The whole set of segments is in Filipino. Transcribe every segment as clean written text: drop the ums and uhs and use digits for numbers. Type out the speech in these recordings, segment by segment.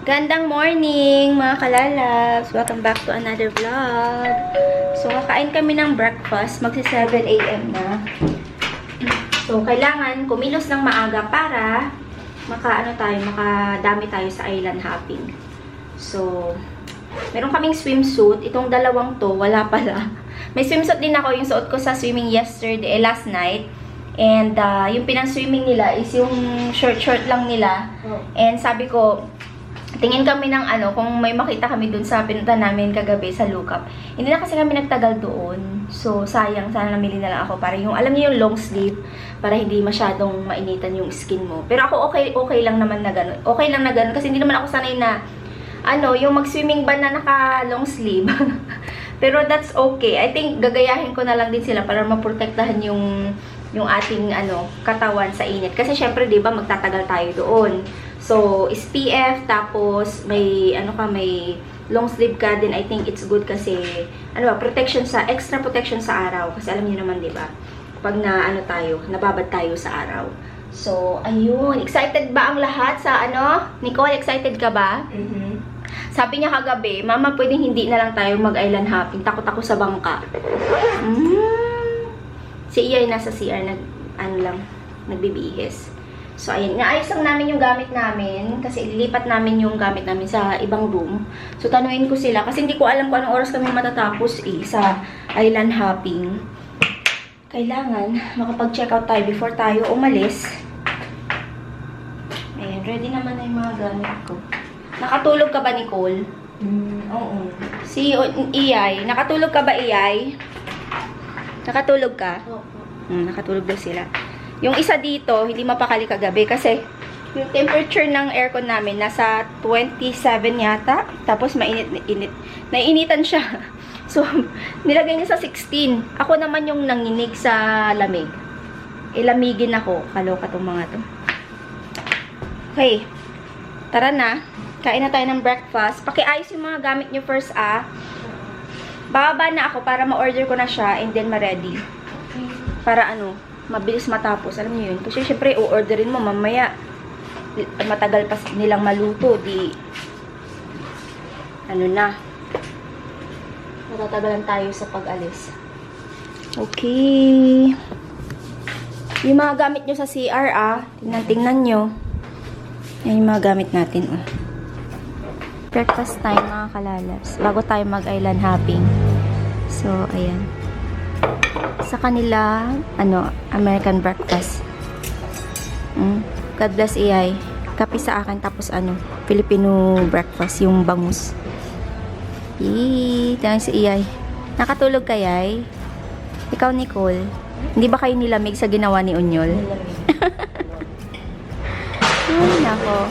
Gandang morning mga kalalabs! Welcome back to another vlog. So, kakain kami ng breakfast. Magsi 7 AM na. So, kailangan kumilos ng maaga para makadami tayo sa island hopping. So, meron kaming swimsuit. Itong dalawang to, wala pala. May swimsuit din ako. Yung suot ko sa swimming last night. And, yung pinang-swimming nila is yung short lang nila. And sabi ko, tingin kami ng kung may makita kami dun sa pinunta namin kagabi sa lookup. Hindi na kasi kami nagtagal doon. So, sayang. Sana namili na lang ako para yung, alam niyo yung long sleeve, para hindi masyadong mainitan yung skin mo. Pero ako okay lang naman na ganun. Okay lang na ganun kasi hindi naman ako sanay na, yung mag-swimming ban na naka long sleeve. Pero that's okay. I think gagayahin ko na lang din sila para maprotektahan yung ating katawan sa init. Kasi syempre, 'di ba, magtatagal tayo doon. So, SPF, tapos may may long sleeve ka din. I think it's good kasi extra protection sa araw. Kasi alam niyo naman, 'di ba? Pag nababad tayo sa araw. So, ayun. Excited ba ang lahat sa Nicole, excited ka ba? Sabi niya kagabi, Mama, pwedeng hindi na lang tayo mag-island hopping. Takot ako sa bangka. Si Iyay nasa CR nagbibihis. So, ayun. Naayos lang namin yung gamit namin. Kasi ililipat namin yung gamit namin sa ibang room. So, tanuin ko sila. Kasi hindi ko alam kung anong oras kami matatapos sa island hopping. Kailangan makapag-check out tayo before tayo umalis. Ayan. Ready naman na yung mga gamit ko. Nakatulog ka ba, Nicole? Oo. Si Iyay. Nakatulog ka ba, Iyay? Nakatulog ka? Opo. Nakatulog daw sila. Yung isa dito, hindi mapakali kagabi kasi yung temperature ng aircon namin nasa 27 yata. Tapos mainit-init. Naiinitan siya. So, nilagay niya sa 16. Ako naman yung nanginig sa lamig. Ilamigin ako. Kaloka tong mga to. Okay. Tara na. Kain na tayo ng breakfast. Pakiayos yung mga gamit nyo first, Bababa na ako para ma-order ko na siya and then ma-ready. Para mabilis matapos. Alam niyo yun? Kasi syempre, o-orderin mo mamaya. Matagal pa nilang maluto. Matatagalan tayo sa pag-alis. Okay. Yung mga gamit nyo sa CR, tingnan nyo. Yan yung mga gamit natin, Breakfast time, mga kalalabs. Bago tayo mag-island hopping. So, ayan. Sa kanila, American breakfast. God bless Iyay. Kape sa akin, tapos Filipino breakfast, yung bangus. Tangan si Iyay. Nakatulog ka, Yay? Ikaw, Nicole. Hindi ba kayo nilamig sa ginawa ni Unyol? Ay, nako.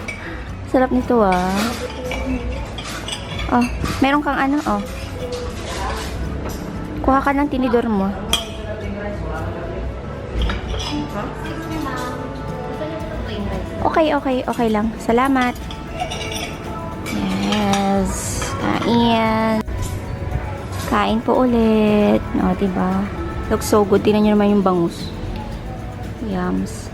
Sarap nito, meron kang kuha ka ng tinidor mo. Okay lang. Salamat. Yes. Kain po ulit. Diba? Looks so good. Tingnan nyo naman yung bangus. Yums.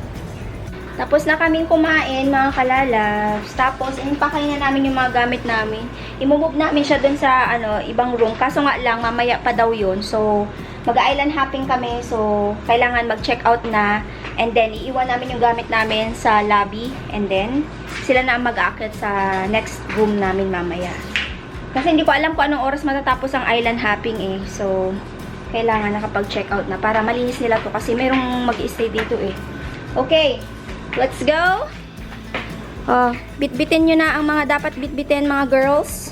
Tapos na kaming kumain, mga kalalabs. Tapos, inipakay na namin yung mga gamit namin. I-move namin siya dun sa, ibang room. Kaso nga lang, mamaya pa daw yun. So, mag-island hopping kami. So, kailangan mag-check out na. And then, iiwan namin yung gamit namin sa lobby. And then, sila na ang mag-aakyat sa next room namin mamaya. Kasi hindi ko alam kung anong oras matatapos ang island hopping So, kailangan nakapag-check out na. Para malinis nila to. Kasi merong mag-stay dito Okay. Let's go! Bitbitin nyo na ang mga dapat bitbitin, mga girls.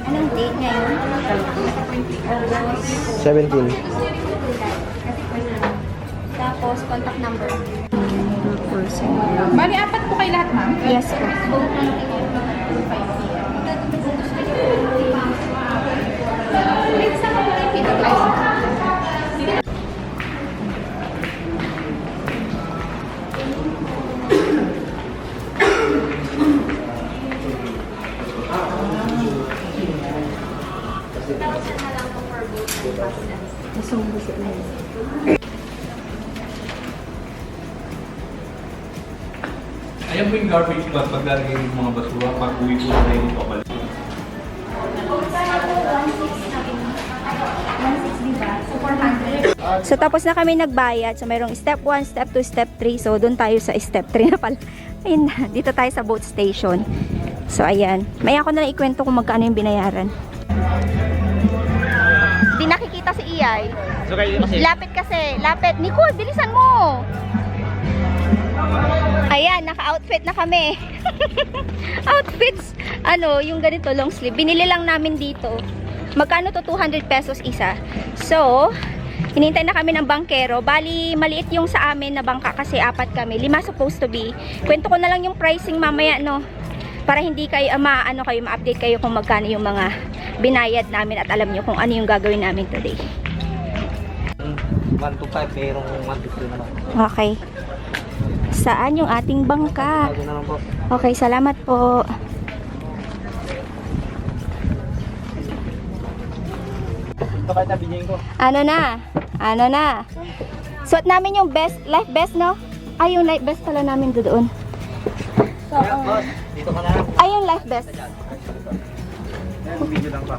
Anong date ngayon? 17. Tapos, contact number. Bali, 4 po kayo lahat, ma'am? Yes po. na lang po for both pasta. Busog-busog na yun. Ayan po yung garbage bag, paglalagay ng mga basura, pag uwi po na yung papalik. 1.6 diba? So 400. So, tapos na kami nagbayad. So, mayroong step 1, step 2, step 3. So, doon tayo sa step 3 na pala. Ayun na, dito tayo sa boat station. So, ayan. Maya ko na lang ikwento kung magkano yung binayaran. Di nakikita si Iyay. So kayo kasi? Lapit kasi. Lapit. Nicole, bilisan mo! Ayan, naka-outfit na kami. Outfits. Ano, yung ganito long sleeve. Binili lang namin dito. Magkano to? 200 pesos isa. So, hinintay na kami ng bangkero. Bali, maliit yung sa amin na bangka kasi 4 kami. 5 supposed to be. Kwento ko na lang yung pricing mamaya, no? Para hindi kayo, ma-update kayo kung magkano yung mga binayad namin at alam nyo kung ano yung gagawin namin today. 125, mayroong 150 na lang. Okay. Saan yung ating bangka? Sabi na lang po. Okay, salamat po. Ito kahit nabigyan ko. Ano na? Ano na? Suot namin yung best, life best, no? Ay, yung life best pala namin doon. So, Boss, dito ka na lang. ay, yung life best. Video lang pa.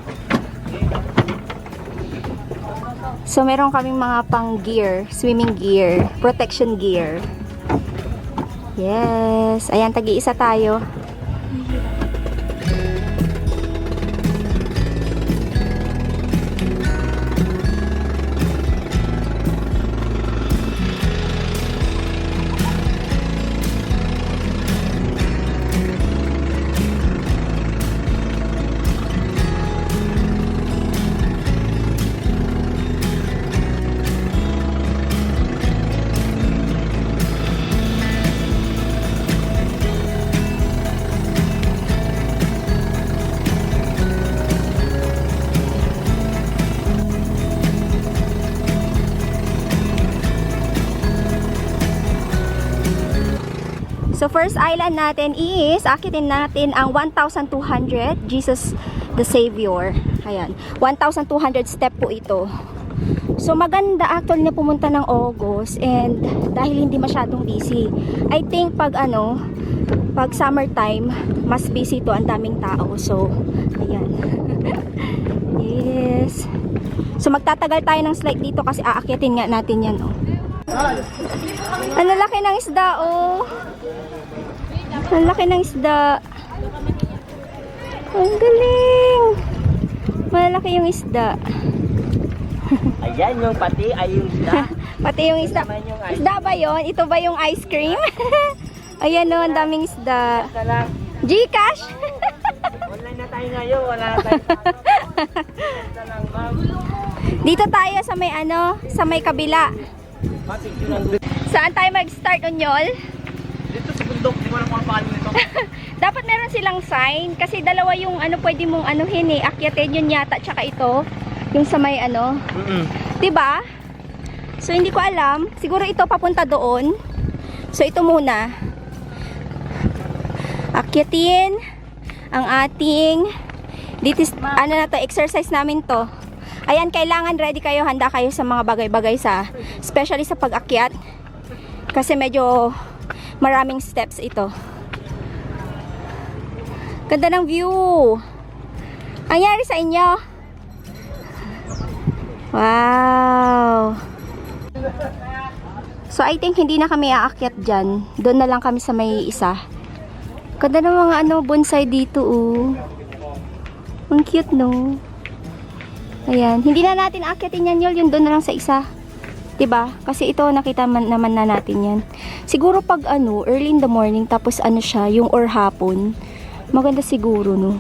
So, meron kaming mga pang gear, swimming gear, protection gear. Yes. Ayan, tagi-isa tayo. So, first island natin is, akitin natin ang 1,200, Jesus the Savior. Ayan, 1,200 step po ito. So, maganda actually na pumunta ng August and dahil hindi masyadong busy. I think pag pag summertime, mas busy to, ang daming tao. So, ayan. Yes. So, magtatagal tayo ng slide dito kasi aakitin nga natin yan, oh. Ang laki ng isda, oh. Ang laki ng isda. Ang galing. Malaki yung isda. Ayan yung pati, ay yung isda. Pati yung isda. Isda ba yon? Ito ba yung ice cream? Ayan, oh, ang daming isda. Na lang. Gcash? Online na tayo ngayon, wala na tayo. Na lang, ma'am. Dito tayo sa may sa may kabila. Mapicture lang doon. Saan tayo mag-start, Onyol? Dito sa bundok, di ko alam kung ano pangalan nito. Dapat meron silang sign kasi dalawa yung pwede mong anuhin, akyatin yun yata, tsaka ito yung sa may diba? So hindi ko alam, siguro ito papunta doon. So ito muna, akyatin ang ating dito, na to, exercise namin to. Ayan, kailangan ready kayo, handa kayo sa mga bagay-bagay especially sa pag-akyat kasi medyo maraming steps ito. Ganda ng view. Ang nangyari sa inyo? Wow. So I think hindi na kami aakyat dyan. Doon na lang kami sa may isa. Ganda ng mga bonsai dito, oh. Ang cute, no? Ayan. Hindi na natin aakyatin yan, Yol. Yung doon na lang sa isa. Diba? Kasi ito nakita naman na natin yan. Siguro pag early in the morning tapos siya, yung or hapon. Maganda siguro, no.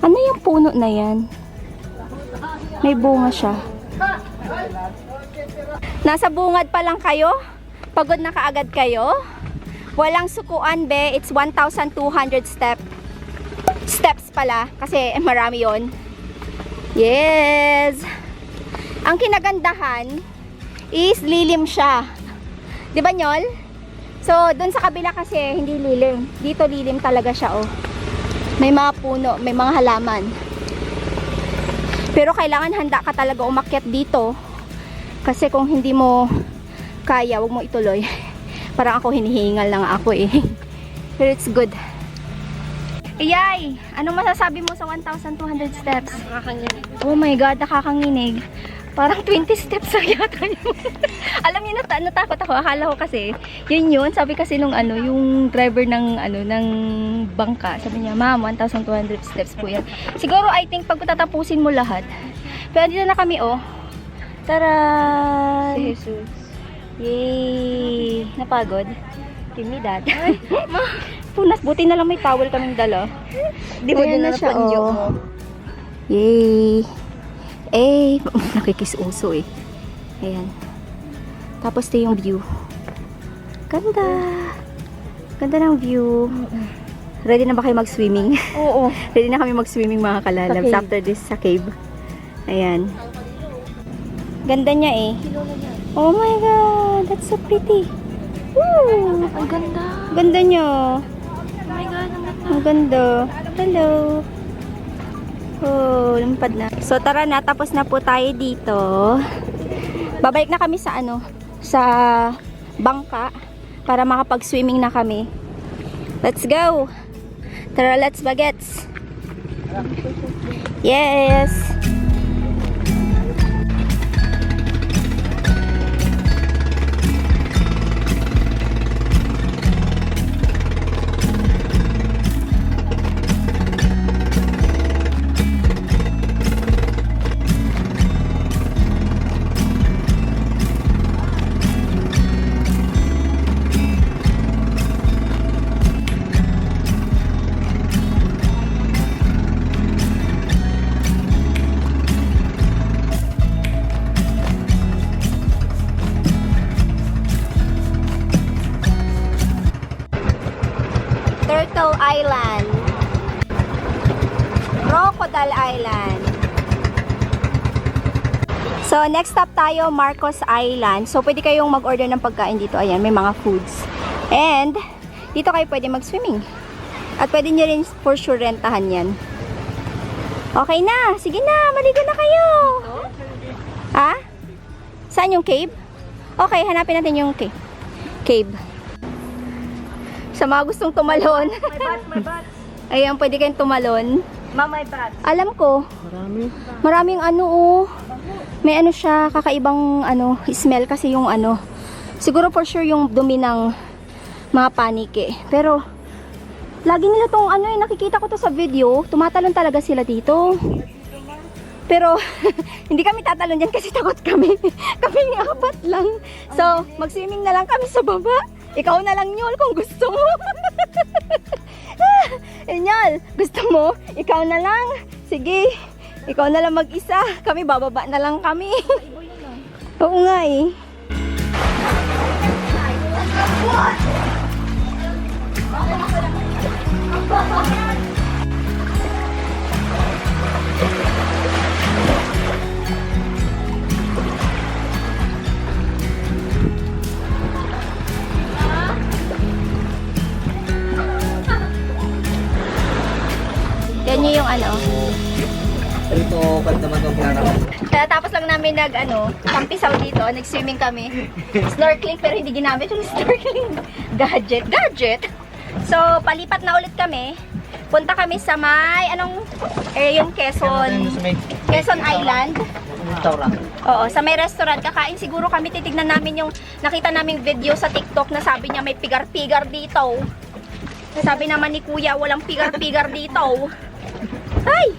Ano yung puno na yan? May bunga siya. Nasa bungad pa lang kayo? Pagod na kaagad kayo? Walang sukuan, be. It's 1,200 steps pala kasi marami yon. Yes. Ang kinagandahan is lilim siya. 'Di ba, Nyol? So, doon sa kabila kasi hindi lilim. Dito lilim talaga siya, oh. May mga puno, may mga halaman. Pero kailangan handa ka talaga umakyat dito. Kasi kung hindi mo kaya, wag mo ituloy. Parang ako hinihingal lang ako eh. Pero it's good. Iyay! Anong masasabi mo sa 1,200 steps? Nakakanginig. Oh my God, nakakakanginig. Parang 20 steps na yata yun. Alam niyo, natakot ako. Akala ko kasi, yun. Sabi kasi nung yung driver ng, ng bangka. Sabi niya, ma'am, 1,200 steps po yan. Siguro, I think, pag tatapusin mo lahat. Pero dito na kami, oh. Tara! Si Jesus. Yay! Napagod? Give me that. Punas, buti na lang may towel kaming dala. Di ba Ayan din na na siya, panyo oh. mo? Yay! Eh, nakikis-uso eh. Ayan. Tapos ito yung view. Ganda! Ganda ng view. Ready na ba kayo mag-swimming? Oo. Ready na kami mag-swimming mga kalalabs Sa cave. after this sa cave. Ayan. Ganda niya eh. Oh my God! That's so pretty. Woo! Ang ganda. Ganda niya. Oh my God, ang ganda. Ang ganda. Hello. Oh, lumpad na. So tara na, tapos na po tayo dito. Babalik na kami sa sa bangka para makapag-swimming na kami. Let's go. Tara, let's bagets. Yes. Turtle Island. Crocodile Island. So, next stop tayo, Marcos Island. So, pwede kayong mag-order ng pagkain dito. Ayan, may mga foods. And, dito kayo pwede mag-swimming. At pwede nyo rin for sure rentahan yan. Okay na. Sige na, maligo na kayo. Ha? Saan yung cave? Okay, hanapin natin yung cave. Sa mga gustong tumalon. My bats. Ayan, pwede kayong tumalon. Ma'am, my bats. Alam ko. Maraming may siya, kakaibang smell kasi yung siguro for sure yung dumi ng mga panike. Pero, lagi nila tong nakikita ko to sa video, tumatalon talaga sila dito. Pero, hindi kami tatalon dyan kasi takot kami. Kami ni apat lang. So, mag-swimming na lang kami sa baba. Ikaw na lang, Nyol, kung gusto mo. Nyol, gusto mo? Ikaw na lang. Sige, ikaw na lang mag-isa. Kami, bababa na lang kami. Oo nga eh. Yan yung Ito, ba't naman itong pinarap? Tapos lang namin tampisaw dito, nag-swimming kami. Snorkeling, pero hindi ginamit yung snorkeling gadget. So, palipat na ulit kami. Punta kami sa yung Quezon Island. Restaurant. Oo, sa may restaurant. Kakain siguro kami, titignan namin yung nakita naming video sa TikTok na sabi niya may pigar-pigar dito. Sabi naman ni Kuya, walang pigar-pigar dito. Ay!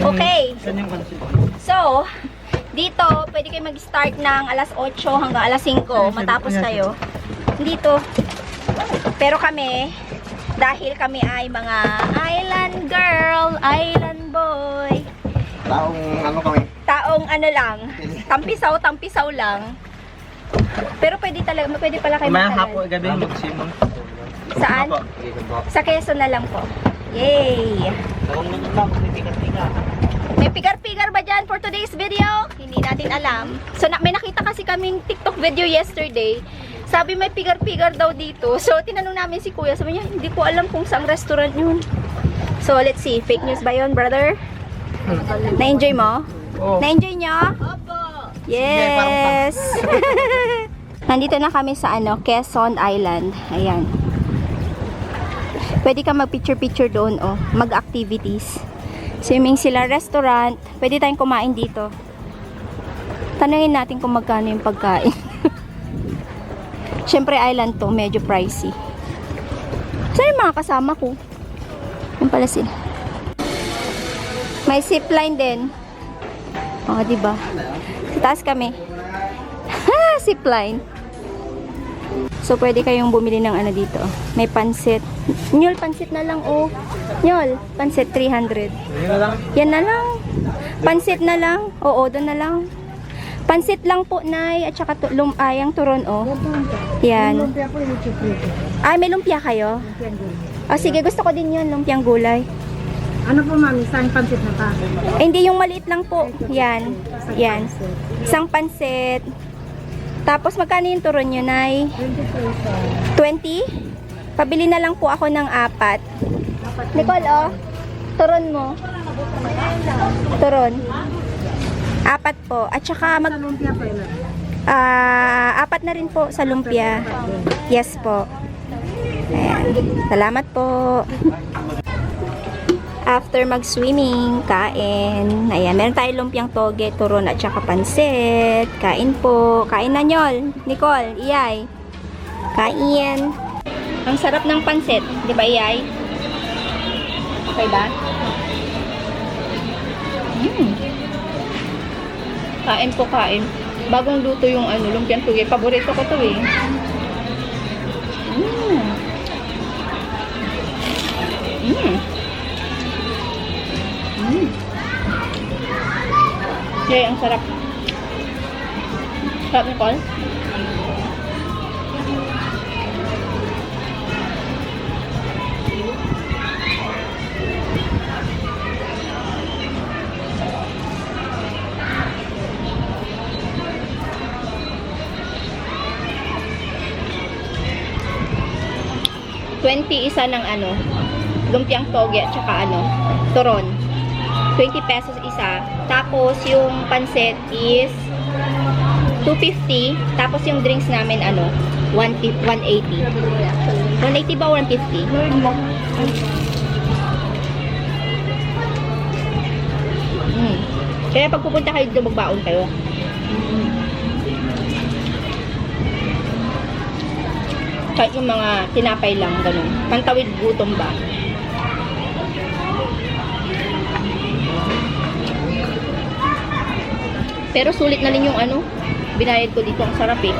Okay. Saan yung concept? So, dito, pwede kayo mag-start ng alas 8 hanggang alas 5 matapos kayo. Dito. Pero kami, dahil kami ay mga island girl, island boy. Taong kami? Taong lang, tampisaw lang. Pero pwede pala kayo Mamaya magtagal. hapon, gabi mag-swimming. Saan? Sa Quezon na lang po. Yay! Tawang naman lang, may tiga-tiga. May pigar-pigar ba dyan for today's video? Hindi natin alam. So, may nakita kasi kaming TikTok video yesterday. Sabi may pigar-pigar daw dito. So, tinanong namin si Kuya. Sabi niya, hindi ko alam kung saang restaurant yun. So, let's see. Fake news ba yun, brother? Na-enjoy mo? Oo. Na-enjoy nyo? Yes! Nandito na kami sa Quezon Island. Ayan. Pwede ka mag-picture-picture doon, oh. Mag-activities. Swimming sila, restaurant. Pwede tayong kumain dito. Tanungin natin kung magkano yung pagkain. Siyempre, island to. Medyo pricey. Saan yung mga kasama ko? Yung pala sila. May zipline din. Oh, diba? Sa taas kami. Ha! Zipline. So, pwede kayong bumili ng dito. May pansit. Nyol, pansit na lang, oh. Nyol, pansit 300. Yan na lang. Yan na lang. Pansit na lang. Oo, doon na lang. Pansit lang po, Nay. At saka yung turon, oh. Yan. Ay, may lumpia kayo? Oh, sige, gusto ko din yun, lumpiang gulay. Ano po, mami? Saan pansit na pa? Hindi, yung maliit lang po. Yan. Yan. Isang pansit. Tapos, magkano yung turon nyo, Nay? 20? Pabili na lang po ako ng 4. Nicole, oh. Turon mo. Turon. 4 po. At saka, Sa lumpia pa yun. 4 na rin po sa lumpia. Yes po. Ayan. Salamat po. After mag-swimming, kain. Ayan, meron tayo lumpiang toge, turon at saka pansit. Kain po. Kain na, Nyol. Nicole, Iyay. Kain. Ang sarap ng pansit. Di ba, Iyay? Okay ba? Kain po, kain. Bagong luto yung lumpiang toge. Paborito ko to eh. Okay, ang sarap. Sarap, Nicole. $20 isa ng lumpiang toge at saka turon. 20 pesos isa. Tapos, yung pansit is 250. Tapos, yung drinks namin, 180. 180 ba o 150? Kaya pag pupunta kayo dito, magbaon kayo. Kahit yung mga tinapay lang, ganun. Pantawid gutom ba? Pero sulit na rin yung binayad ko dito. Ang sarap eh.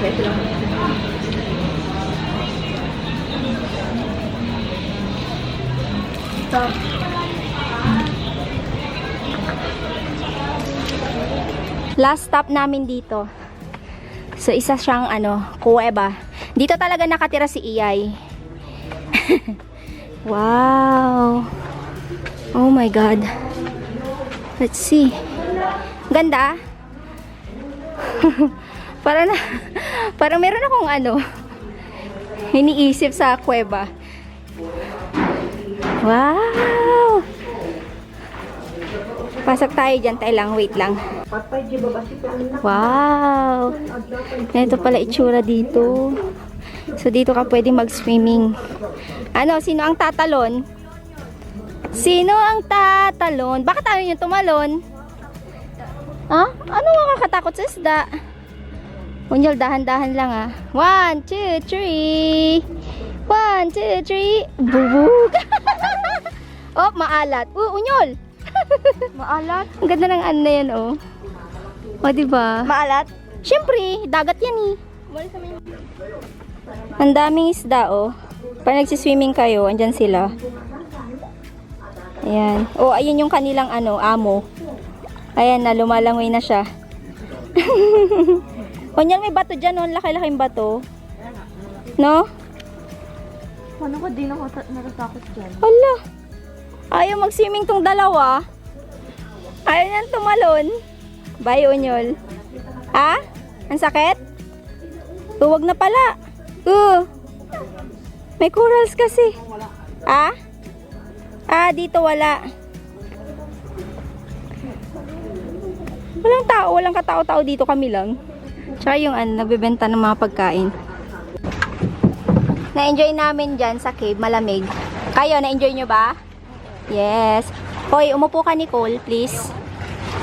Ito lang. Ito. Last stop namin dito. So, isa siyang kuweba. Dito talaga nakatira si Iyay. Wow. Oh my God. Let's see. Ganda. Parang meron akong iniisip sa kuweba. Wow. Pasok tayo dyan. Tayo lang. Wait lang. Wow. Ito pala itsura dito. So, dito ka pwede mag-swimming. Sino ang tatalon? Sino ang tatalon? Bakit ayaw nyo tumalon? Ha? Ano makakatakot sa isda? Unyol, dahan-dahan lang 1, 2, 3. 1, 2, 3. Bubug. Oh, maalat. Unyol. Maalat? Ang ganda ng na yan, oh. O, diba? Maalat? Siyempre, dagat yan eh. Ang daming isda, oh. Pag nagsiswimming kayo, andyan sila. Ayan. Oh, ayun yung kanilang amo. Ayan na, lumalangoy na siya. O, niyan may bato dyan, oh. Laki-laking bato. No? Paano ko din ako natatakot dyan? Hala. Ayaw mag-swimming tong dalawa. Ayaw niyang tumalon. Bye, Unyol. Ha? Ang sakit? Huwag na pala. May corals kasi. Ah? Dito wala. Walang tao, walang katao-tao dito, kami lang. Tsaka yung nagbebenta ng mga pagkain. Na-enjoy namin dyan sa cave, malamig. Kayo, na-enjoy nyo ba? Yes. Hoy, umupo ka, Nicole, please.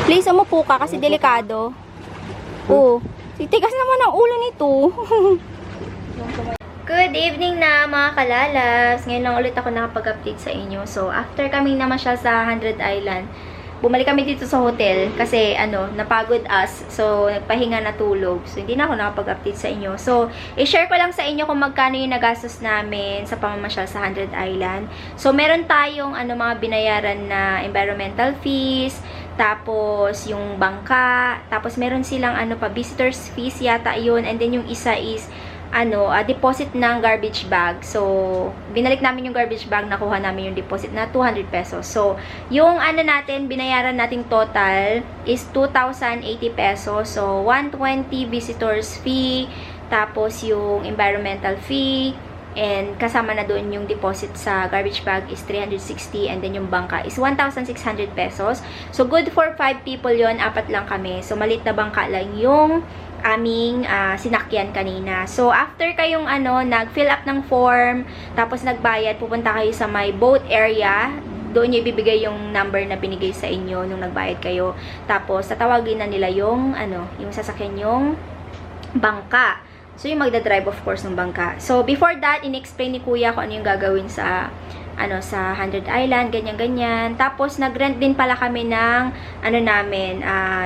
Please, umupo ka kasi delikado. Titigas naman ang ulo nito. Good evening na mga kalalabs! Ngayon lang ulit ako nakapag-update sa inyo. So, after kaming namasyal sa 100 Island, bumalik kami dito sa hotel kasi napagod us. So, nagpahinga na tulog. So, hindi na ako nakapag-update sa inyo. So, i-share ko lang sa inyo kung magkano yung nagastos namin sa pamamasyal sa 100 Island. So, meron tayong mga binayaran na environmental fees, tapos yung bangka, tapos meron silang visitors fees yata yun, and then yung isa is deposit ng garbage bag. So, binalik namin yung garbage bag, nakuha namin yung deposit na 200 pesos. So, yung natin, binayaran nating total is 2,080 pesos. So, 120 visitors fee, tapos yung environmental fee, and kasama na doon yung deposit sa garbage bag is 360, and then yung bangka is 1,600 pesos. So, good for 5 people yon, 4 lang kami. So, maliit na bangka lang yung aming sinakyan kanina. So, after kayong nag-fill up ng form, tapos nagbayad, pupunta kayo sa my boat area. Doon nyo ibibigay yung number na binigay sa inyo nung nagbayad kayo. Tapos, tatawagin na nila yung yung sasakyan yung bangka. So, yung magdadrive, of course, ng bangka. So, before that, in-explain ni Kuya kung ano yung gagawin sa sa 100 Island, ganyan-ganyan. Tapos, nag-rent din pala kami ng,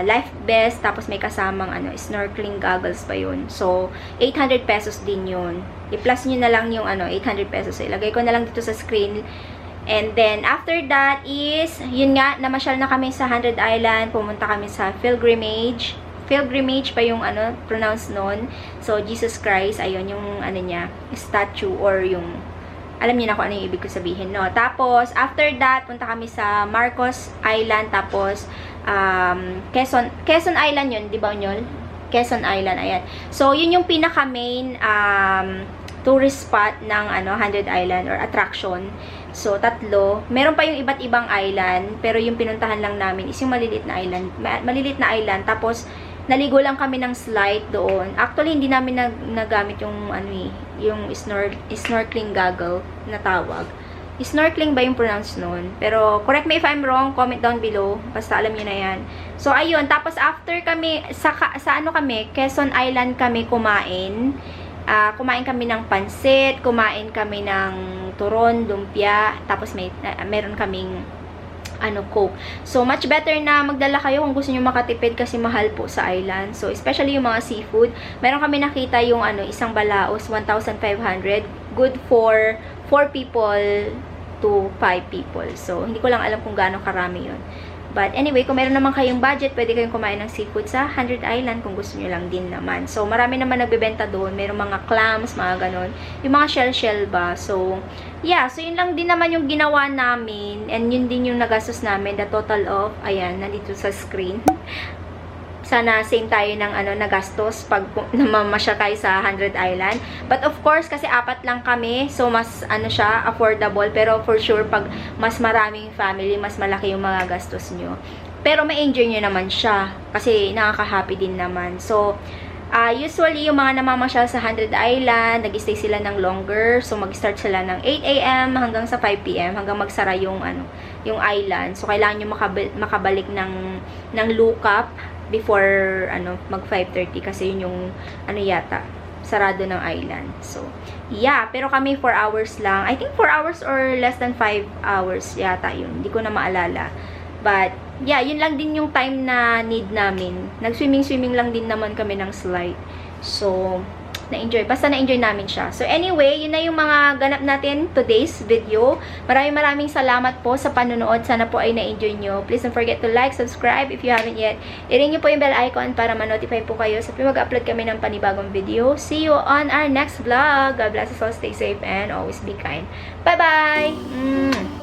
life vest, tapos may kasamang, snorkeling goggles pa yun. So, 800 pesos din yun. I-plus nyo na lang yung, 800 pesos. So, ilagay ko na lang dito sa screen. And then, after that is, yun nga, namasyal na kami sa 100 Island. Pumunta kami sa pilgrimage. Pilgrimage pa yung, pronounce nun. So, Jesus Christ, ayun, yung, niya, statue or yung, alam niyo na kung ano yung ibig ko sabihin, no? Tapos, after that, punta kami sa Marcos Island, tapos, Quezon Island yun, di ba yun? Quezon Island, ayan. So, yun yung pinaka-main, tourist spot ng, 100 Island or attraction. So, 3. Meron pa yung iba't ibang island, pero yung pinuntahan lang namin is yung maliliit na island. Maliliit na island, tapos, naligo lang kami ng slide doon. Actually, hindi namin nagamit yung yung snorkeling goggle na tawag. Snorkeling ba yung pronounce nun? Pero, correct me if I'm wrong, comment down below. Basta alam nyo na yan. So, ayun. Tapos, after kami, sa kami, Quezon Island kami kumain. Kumain kami ng pansit, kumain kami ng turon, lumpia, tapos meron kaming Coke. So, much better na magdala kayo kung gusto nyo makatipid kasi mahal po sa island. So, especially yung mga seafood. Meron kami nakita yung isang balaos, 1,500. Good for 4 people to 5 people. So, hindi ko lang alam kung gaano karami yun. But anyway, kung meron naman kayong budget, pwede kayong kumain ng seafood sa 100 Island kung gusto nyo lang din naman. So, marami naman nagbebenta doon. Meron mga clams, mga ganon. Yung mga shell-shell ba. So, yeah. So, yun lang din naman yung ginawa namin. And yun din yung nagastos namin. The total of, ayan, nandito sa screen. Sana same tayo ng nagastos pag namamasya tayo sa 100 Island. But of course, kasi 4 lang kami, so mas siya, affordable. Pero for sure, pag mas maraming family, mas malaki yung mga gastos nyo. Pero ma-enjoy nyo naman siya, kasi nakaka-happy din naman. So, usually, yung mga namamasyal sa 100 Island, nag-stay sila ng longer. So, mag-start sila ng 8 AM hanggang sa 5 PM, hanggang magsara yung, yung island. So, kailangan nyo makabalik ng lookup before mag 5:30 kasi yun yung yata sarado ng island. So yeah, pero kami 4 hours lang. I think 4 hours or less than 5 hours yata yun. Hindi ko na maalala. But yeah, yun lang din yung time na need namin. Nag-swimming lang din naman kami ng slide. So basta na-enjoy namin siya. So anyway, yun na yung mga ganap natin today's video. Maraming salamat po sa panonood. Sana po ay na-enjoy nyo. Please don't forget to like, subscribe if you haven't yet. I-ring nyo po yung bell icon para ma-notify po kayo sa mag-upload kami ng panibagong video. See you on our next vlog. God bless us all. Stay safe and always be kind. Bye-bye!